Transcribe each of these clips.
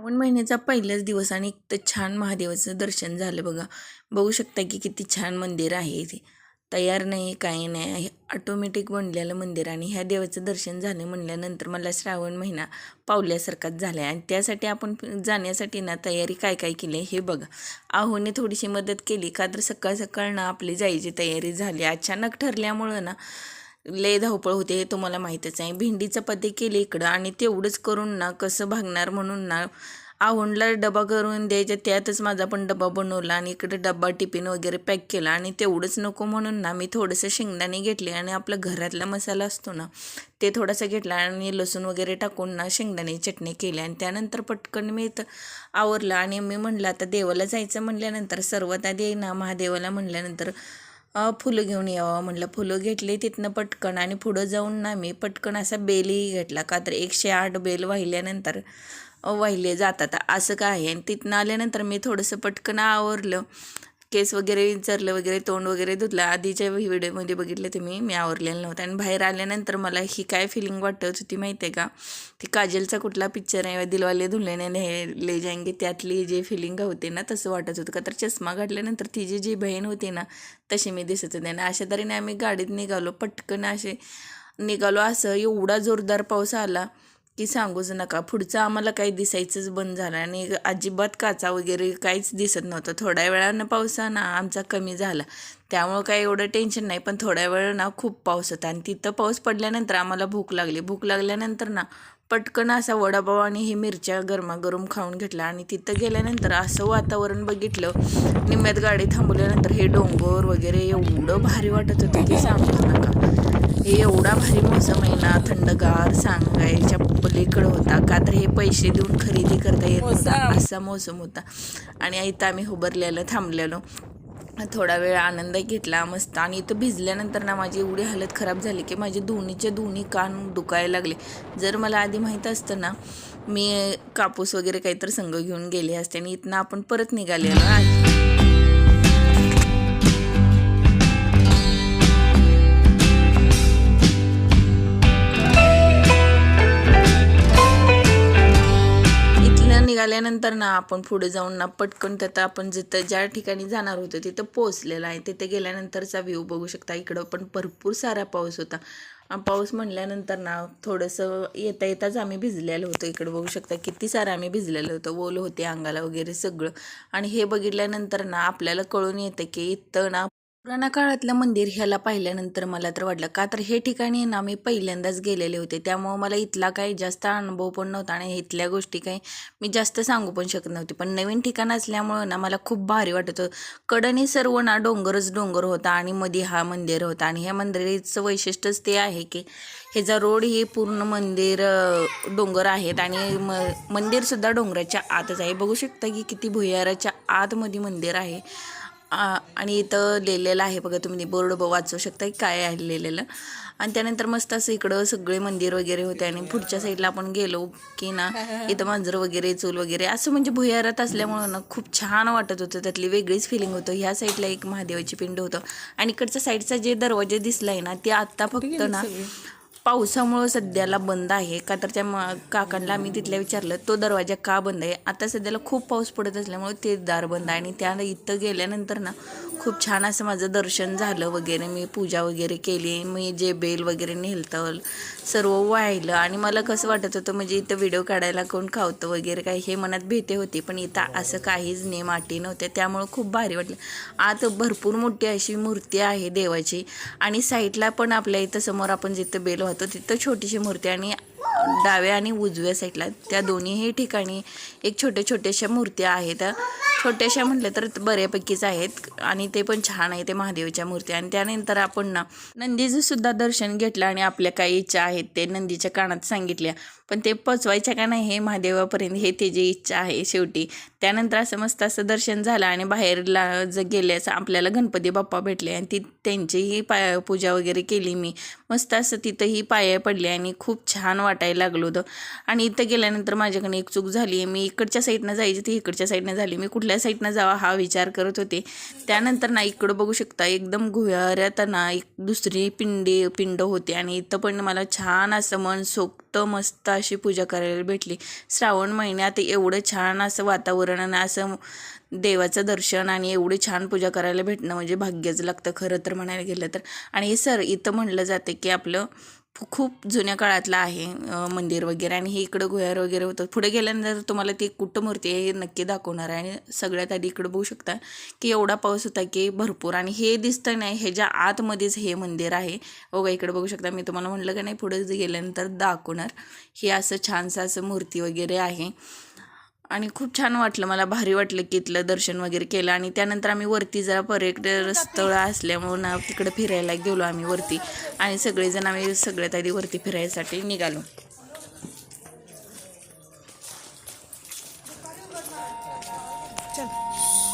श्रावण महिन्याचा पहिलाच दिवस आणि इतकं छान महादेवाचं दर्शन झालं बघा. बघू शकता की किती छान मंदिर आहे इथे. तयार नाही काही नाही, ऑटोमॅटिक बनलेलं मंदिर. आणि ह्या देवाचं दर्शन झालं म्हणल्यानंतर मला श्रावण महिना पावल्यासारखाच झाला आहे. आणि त्यासाठी आपण जाण्यासाठी ना तयारी काय काय केली आहे हे बघा. आहोने थोडीशी मदत केली का तर सकाळ सकाळ ना आपली जायची तयारी झाली. अचानक ठरल्यामुळं ना लय धावपळ होते हे तुम्हाला माहीतच आहे. भेंडी चपाती केली इकडं आणि तेवढंच करून ना कसं भागणार म्हणून ना आवडला डबा करून द्यायचा, त्यातच माझा पण डबा बनवला आणि इकडे डबा टिफिन वगैरे पॅक केला. आणि तेवढंच नको म्हणून ना मी थोडंसं शेंगदाणे घेतले आणि आपला घरातला मसाला असतो ना ते थोडासा घेतला आणि लसूण वगैरे टाकून ना शेंगदाणे चटणी केली. आणि त्यानंतर पटकन मी आवरलं आणि मी म्हणलं आता देवाला जायचं म्हणल्यानंतर सर्वात आधी ना महादेवाला म्हणल्यानंतर फुलं घेऊन यावं म्हणलं. फुलं घेतली तिथनं पटकन आणि पुढं जाऊन ना मी पटकन असा बेलही घेतला का तर 108 बेल वाहिल्यानंतर वाहिले जातात असं काय आहे. आणि तिथनं आल्यानंतर मी थोडंसं पटकन आवरलं, केस वगैरे विचारलं वगैरे, तोंड वगैरे धुतलं. आधीच्या व्हिडिओमध्ये बघितलं तुम्ही, मी आवरलेलं नव्हतं. आणि बाहेर आल्यानंतर मला ही काय फिलिंग वाटत होती माहिती आहे का, ती काजलचा कुठला पिक्चर आहे दिलवाले दुल्हनिया ले जाएंगे त्यातली जी फिलिंग होते ना तसं वाटत होतं. का तर चष्मा घातल्यानंतर तिची जी बहीण होती ना तशी मी दिसत होते. आणि अशा तऱ्हेने आम्ही गाडीत निघालो, पटकन असे निघालो. असं एवढा जोरदार पाऊस आला की सांगूच नका. पुढचं आम्हाला काही दिसायचंच बंद झालं आणि अजिबात काचा वगैरे काहीच दिसत नव्हतं. थोड्या वेळानं पावसानं आमचा कमी झाला, त्यामुळं काही एवढं टेन्शन नाही. पण थोड्या वेळ ना खूप पाऊस होता. आणि तिथं पाऊस पडल्यानंतर आम्हाला भूक लागली. भूक लागल्यानंतर ना पटकन असा वडापाव आणि ही मिरच्या गरमागरम खाऊन घेतला. आणि तिथं गेल्यानंतर असं वातावरण बघितलं, निम्म्यात गाडी थांबवल्यानंतर हे डोंगर वगैरे एवढं भारी वाटत होतं की सांगूच नका. हे एवढा भारी मोसम आहे ना, थंडगार सांगायच्या पलीकडं होता. का तर हे पैसे देऊन खरेदी करता येत होता असा मोसम होता. आणि इथं आम्ही उभारलेलं थांबलेलो, थोडा वेळ आनंद घेतला मस्त. आणि इथं भिजल्यानंतर ना माझी एवढी हालत खराब झाली की माझे दोन्ही कान दुखायला लागले. जर मला आधी माहीत असतं ना मी कापूस वगैरे काहीतरी संग घेऊन गेले असते. आणि इथनं आपण परत निघालेलो आहे. निघाल्यानंतर ना आपण पुढे जाऊन ना पटकन त्यात आपण जिथं ज्या ठिकाणी जाणार होतो तिथं पोहोचलेलं आहे. तिथे गेल्यानंतरचा व्ह्यू बघू शकता. इकडं पण भरपूर सारा पाऊस होता. पाऊस म्हणल्यानंतर ना थोडंसं येता येताच आम्ही भिजलेलो होतो. इकडं बघू शकता किती सारं आम्ही भिजलेलो होतो, ओलं होते अंगाला वगैरे सगळं. आणि हे बघितल्यानंतर ना आपल्याला कळून येतं की इथं ना पुराणा काळातलं मंदिर ह्याला पाहिल्यानंतर मला तर वाटलं. का तर हे ठिकाणी ना मी पहिल्यांदाच गेलेले होते, त्यामुळं मला इथला काही जास्त अनुभव पण नव्हता आणि इथल्या गोष्टी काही मी जास्त सांगू पण शकत नव्हते. पण नवीन ठिकाण असल्यामुळं ना मला खूप भारी वाटत होतं. कडनी सर्व ना डोंगरच डोंगर होता आणि मध्ये हा मंदिर होता. आणि ह्या मंदिराचं वैशिष्ट्यच ते आहे की ह्याचा रोड ही पूर्ण मंदिर डोंगर आहेत आणि मंदिरसुद्धा डोंगराच्या आतच आहे. बघू शकता की किती भुयाराच्या आतमध्ये मंदिर आहे. आणि इथं लिहिलेलं आहे बघा, तुम्ही बोर्ड वाचू शकता की काय आहे लिहिलेलं. आणि त्यानंतर मस्त असं इकडं सगळे मंदिर वगैरे होते. आणि पुढच्या साईडला आपण गेलो की ना इथं मांजर वगैरे चूल वगैरे असं म्हणजे भुयारात असल्यामुळं ना खूप छान वाटत होतं. त्यातली वेगळीच फिलिंग होतं. ह्या साईडला एक महादेवाची पिंड होतं आणि इकडच्या साईडचा जे दरवाजा दिसलाय ना ते आत्ता फक्त ना पावसामुळं सध्याला बंद आहे. का तर त्या काकांना आम्ही तिथल्या विचारलं तो दरवाजा का बंद आहे. आता सध्याला खूप पाऊस पडत असल्यामुळे ते दार बंद आहे. आणि त्या इथं गेल्यानंतर ना खूप छान असं माझं दर्शन झालं वगैरे. मी पूजा वगैरे केली, मी जे बेल वगैरे नेलतं सर्व वाहिलं. आणि मला कसं वाटत होतं म्हणजे इथं व्हिडिओ काढायला कोण खावतं वगैरे काही हे मनात भीती होती. पण इथं असं काहीच नेम अटी नव्हते, त्यामुळं खूप भारी वाटलं. आत भरपूर मोठी अशी मूर्ती आहे देवाची. आणि साईडला पण आपल्या इथं समोर आपण जिथं बेल होतो तिथं छोटीशी मूर्ती. आणि डाव्या आणि उजव्या साईडला त्या दोन्हीही ठिकाणी एक छोट्याशा मूर्त्या आहेत. छोट्याशा म्हटलं तर बऱ्यापैकीच आहेत आणि ते पण छान आहे ते महादेवाच्या मूर्ती. आणि त्यानंतर आपण ना नंदीचं सुद्धा दर्शन घेतलं आणि आपल्या काही इच्छा आहेत ते नंदीच्या कानात सांगितल्या, पण ते पोचवायच्या का नाही हे महादेवापर्यंत हे त्याची इच्छा आहे शेवटी. त्यानंतर असं मस्त असं दर्शन झालं आणि बाहेरला गेल्याचं आपल्याला गणपती बाप्पा भेटले आणि त्यांचीही पूजा वगैरे केली मी. मस्त असं तिथंही पाया पडले आणि खूप छान वाटायला लागलं होतं. आणि इथं गेल्यानंतर माझ्याकडे एक चूक झाली आहे, मी इकडच्या साईडनं जायची ती इकडच्या साईडनं झाली. मी कुठल्या कुठल्या साईडनं जावा हा विचार करत होते. त्यानंतर ना इकडं बघू शकता एकदम गुह्याऱ्यात ना एक दुसरी पिंड होती आणि इथं पण मला छान असं मन सोक्त मस्त अशी पूजा करायला भेटली. श्रावण महिन्यात एवढं छान असं वातावरण आणि असं देवाचं दर्शन आणि एवढी छान पूजा करायला भेटणं म्हणजे भाग्यच लागतं खरं तर म्हणायला गेलं तर. आणि इथं म्हणलं जातं की आपलं खूप जुन्या काळातलं आहे मंदिर वगैरे आणि हे इकडं गुह्यार वगैरे होतं. पुढे गेल्यानंतर तुम्हाला ती कुठं मूर्ती आहे हे नक्की दाखवणार आहे. आणि सगळ्यात आधी इकडं बघू शकता की एवढा पाऊस होता की भरपूर आणि हे दिसतं नाही ह्याच्या आतमध्येच हे मंदिर आहे. बघा इकडे बघू शकता मी तुम्हाला म्हटलं का नाही पुढे गेल्यानंतर दाखवणार. हे असं छानसं असं मूर्ती वगैरे आहे आणि खूप छान वाटलं मला भारी वाटलं की इथलं दर्शन वगैरे केलं. आणि त्यानंतर आम्ही वरती जरा पर्यटन स्थळ असल्यामुळं ना तिकडे फिरायला गेलो आम्ही वरती आणि सगळेजण आम्ही सगळ्यात आधी वरती फिरायसाठी निघालो.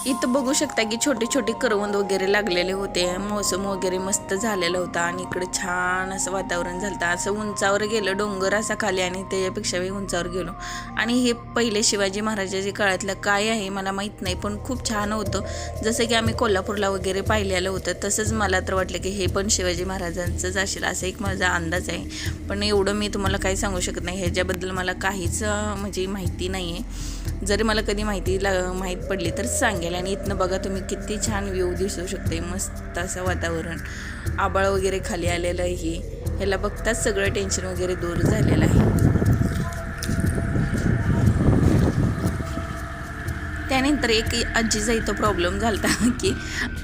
इथं बघू शकता की छोटे छोटे करवंद वगैरे लागलेले होते. मौसम वगैरे मस्त झालेला होता आणि इकडे छान असं वातावरण झालं. असं उंचावर गेलं डोंगर असा खाली आणि त्याच्यापेक्षाही उंचावर गेलो. आणि हे पहिले शिवाजी महाराजाच्या काळातलं काय आहे मला माहीत नाही पण खूप छान होतं. जसं की आम्ही कोल्हापूरला वगैरे पाहिलेलं होतं तसंच मला तर वाटलं की हे पण शिवाजी महाराजांचंच असेल असा एक माझा अंदाज आहे. पण एवढं मी तुम्हाला काही सांगू शकत नाही. ह्याच्याबद्दल मला काहीच म्हणजे माहिती नाही आहे. जरी मला कधी माहीत पडली तर सांगेल. आणि इथनं बघा तुम्ही किती छान व्ह्यू दिसू शकते. मस्त असं वातावरण आबाळ वगैरे खाली आलेलं आहे. ह्याला बघताच सगळं टेन्शन वगैरे दूर झालेलं आहे. त्यानंतर एक आजीचा इथं प्रॉब्लेम झाला होता की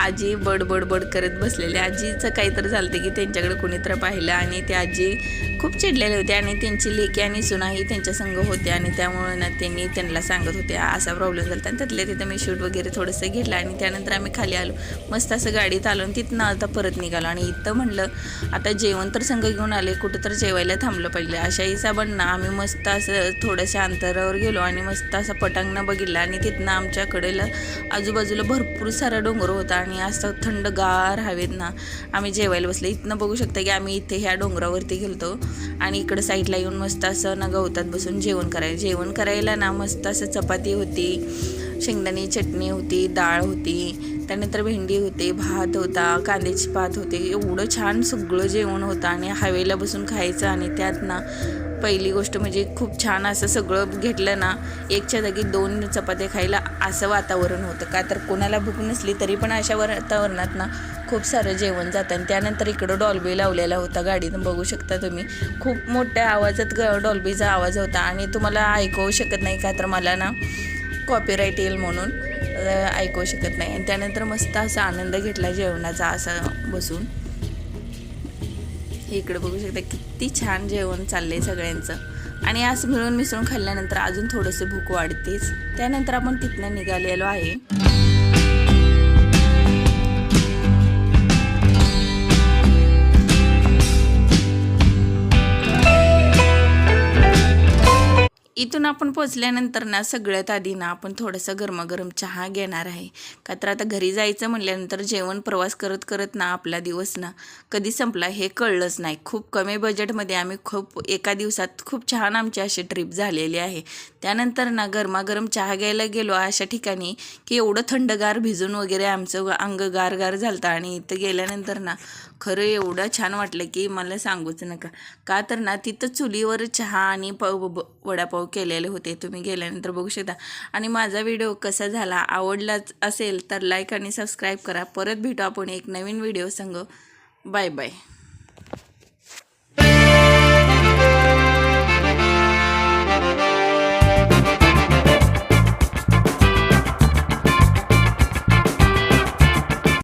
आजी बडबड करत बसलेले. आजीचं काहीतरी झालं की त्यांच्याकडे कोणीतरी पाहिलं आणि ते आजी खूप चिडलेले होते आणि त्यांची लेकी आणि सुनाही त्यांच्या संग होते आणि त्यामुळे ना त्यांना सांगत होते असा प्रॉब्लेम झाला. आणि त्यातल्या तिथं मी शूट वगैरे थोडंसं घेतलं आणि त्यानंतर आम्ही खाली आलो. मस्त असं गाडीत आलो आणि तिथनं आता परत निघालो. आणि इथं म्हणलं आता जेवण तर संघ घेऊन आले कुठं तर जेवायला थांबलं पाहिजे अशा हिसाबानं आम्ही मस्त असं थोड्याशा अंतरावर गेलो आणि मस्त असं पटांगण बघितलं. आणि तिथनं आमच्या कडेला आजूबाजूला भरपूर सारा डोंगर होता आणि असं थंडगार हवेत ना आम्ही जेवायला बसले. इथनं बघू शकता की आम्ही इथे ह्या डोंगरावरती गेलतो आणि इकडं साईडला येऊन मस्त असं ना गवतात बसून जेवण करायला ना मस्त असं चपाती होती, शेंगदाणे चटणी होती, डाळ होती, त्यानंतर भेंडी होते, भात होता, कांद्याची पात होते. एवढं छान सगळं जेवण होतं आणि हवेला बसून खायचं. आणि त्यात ना पहिली गोष्ट म्हणजे खूप छान असं सगळं घेतलं ना एकच्या जागी 2 चपात्या खायला असं वातावरण होतं. का तर कोणाला भूक नसली तरी पण अशा वातावरणात ना खूप सारं जेवण जातं. आणि त्यानंतर इकडं डॉल्बी लावलेला होता गाडीतून बघू शकता तुम्ही. खूप मोठ्या आवाजात डॉल्बीचा आवाज होता आणि तुम्हाला ऐकवू शकत नाही का तर मला ना कॉपीराईट येईल म्हणून ऐकवू शकत नाही. आणि त्यानंतर मस्त असा आनंद घेतला जेवणाचा असा बसून. इकडे बघू शकता किती छान जेवण चाललंय सगळ्यांचं. आणि असं मिळून मिसळून खाल्ल्यानंतर अजून थोडंसं भूक वाढतेच. त्यानंतर आपण तिथनं निघालेलो आहे. इथून आपण पोचल्यानंतर ना सगळ्यात आधी ना आपण थोडासा गरमागरम चहा घेणार आहे. का तर आता घरी जायचं म्हटल्यानंतर जेवण प्रवास करत करत ना आपला दिवस ना कधी संपला हे कळलंच नाही. खूप कमी बजेटमध्ये आम्ही एका दिवसात खूप छान आमची अशी ट्रिप झालेली आहे. त्यानंतर ना गरमागरम चहा घ्यायला गेलो अशा ठिकाणी की एवढं थंडगार भिजून वगैरे आमचं अंग गार झालं. आणि इथं गेल्यानंतर ना खरं एवढं छान वाटलं की मला सांगूच नका. का तर ना तिथं चुलीवर चहा आणि वडापाव केलेले होते. तुम्ही गेल्यानंतर बघू शकता. आणि माझा व्हिडिओ कसा झाला आवडलाच असेल तर लाईक आणि सबस्क्राईब करा. परत भेटू आपण एक नवीन व्हिडिओ संग. Bye bye.